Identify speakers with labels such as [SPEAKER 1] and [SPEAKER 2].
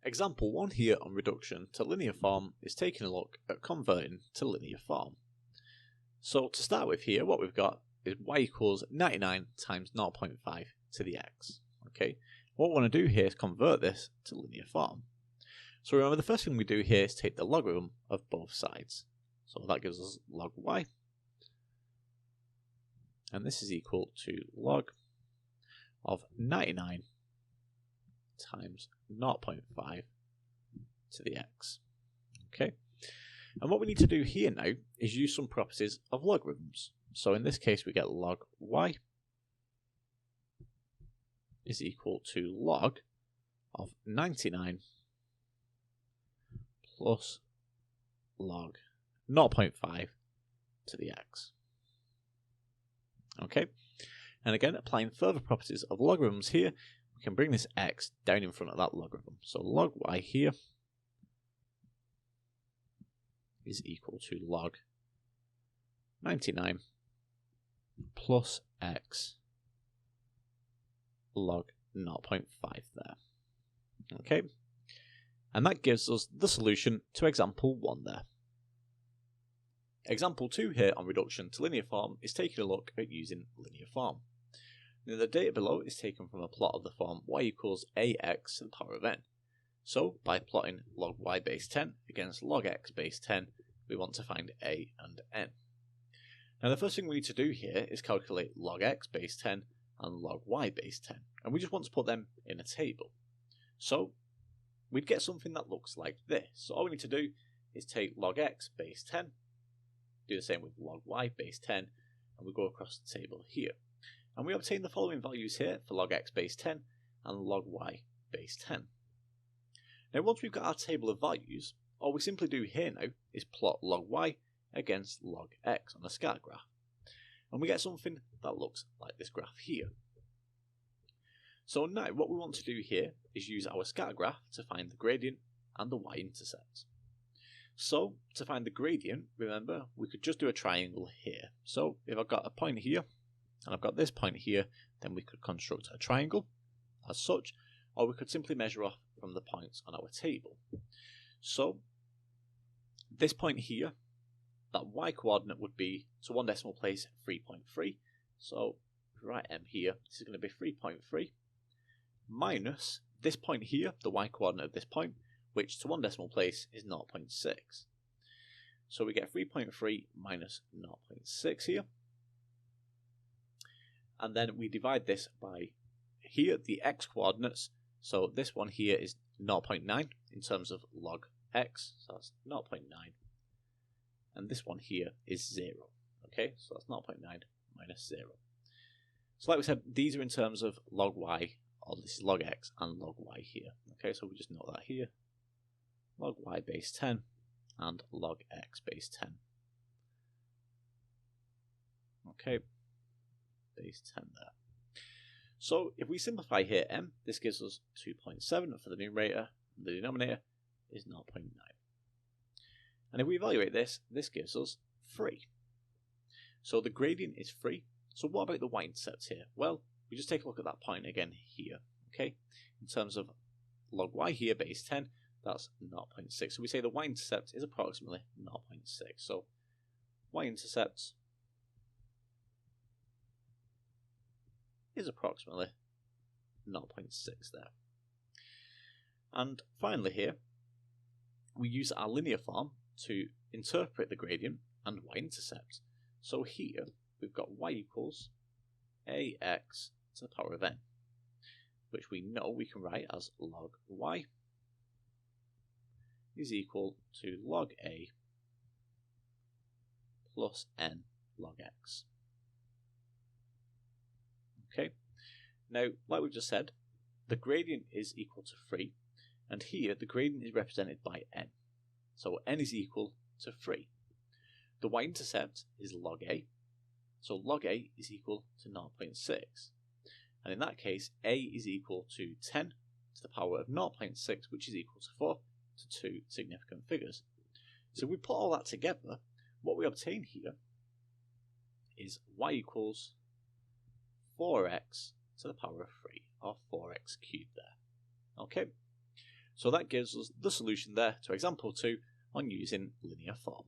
[SPEAKER 1] Example 1 here on reduction to linear form is taking a look at converting to linear form. So to start with here, what we've got is y equals 99 times 0.5 to the x. Okay, what we want to do here is convert this to linear form. So remember, the first thing we do here is take the logarithm of both sides. So that gives us log y, and this is equal to log of 99 times 0.5 to the x. Okay, and what we need to do here now is use some properties of logarithms. So in this case we get log y is equal to log of 99 plus log 0.5 to the x. Okay, and again, applying further properties of logarithms here, we can bring this x down in front of that logarithm. So log y here is equal to log 99 plus x log 0.5 there. Okay, and that gives us the solution to example 1 there. Example 2 here on reduction to linear form is taking a look at using linear form. Now the data below is taken from a plot of the form y equals ax to the power of n. So by plotting log y base 10 against log x base 10, we want to find a and n. Now the first thing we need to do here is calculate log x base 10 and log y base 10, and we just want to put them in a table. So we'd get something that looks like this. So all we need to do is take log x base 10, do the same with log y base 10, and we go across the table here. And we obtain the following values here for log x base 10 and log y base 10. Now once we've got our table of values, all we simply do here now is plot log y against log x on a scatter graph. And we get something that looks like this graph here. So now what we want to do here is use our scatter graph to find the gradient and the y-intercept. So to find the gradient, remember, we could just do a triangle here. So if I've got a point here and I've got this point here, then we could construct a triangle as such, or we could simply measure off from the points on our table. So this point here, that y coordinate would be to one decimal place 3.3. So if we write m here, this is going to be 3.3 minus this point here, the y coordinate of this point, which to one decimal place is 0.6. So we get 3.3 minus 0.6 here. And then we divide this by here, the x coordinates. So this one here is 0.9 in terms of log x, so that's 0.9. And this one here is 0. Okay, so that's 0.9 minus 0. So like we said, these are in terms of log y, or this is log x and log y here. Okay, so we just note that here. Log y base 10 and log x base 10. Okay, base 10 there. So if we simplify here m, this gives us 2.7 for the numerator, and the denominator is 0.9. And if we evaluate this, this gives us 3. So the gradient is 3. So what about the y-intercept here? Well, we just take a look at that point again here. Okay, in terms of log y here base 10, that's 0.6. So we say the y-intercept is approximately 0.6. So y-intercept is approximately 0.6 there. And finally here, we use our linear form to interpret the gradient and y-intercept. So here we've got y equals ax to the power of n, which we know we can write as log y is equal to log a plus n log x. Okay, now like we've just said, the gradient is equal to 3, and here the gradient is represented by n. So n is equal to 3. The y-intercept is log a, so log a is equal to 0.6. And in that case, a is equal to 10 to the power of 0.6, which is equal to 4, to two significant figures. So if we put all that together, what we obtain here is y equals 4x to the power of 3, or 4x cubed there. Okay, So that gives us the solution there to example 2 on using linear form.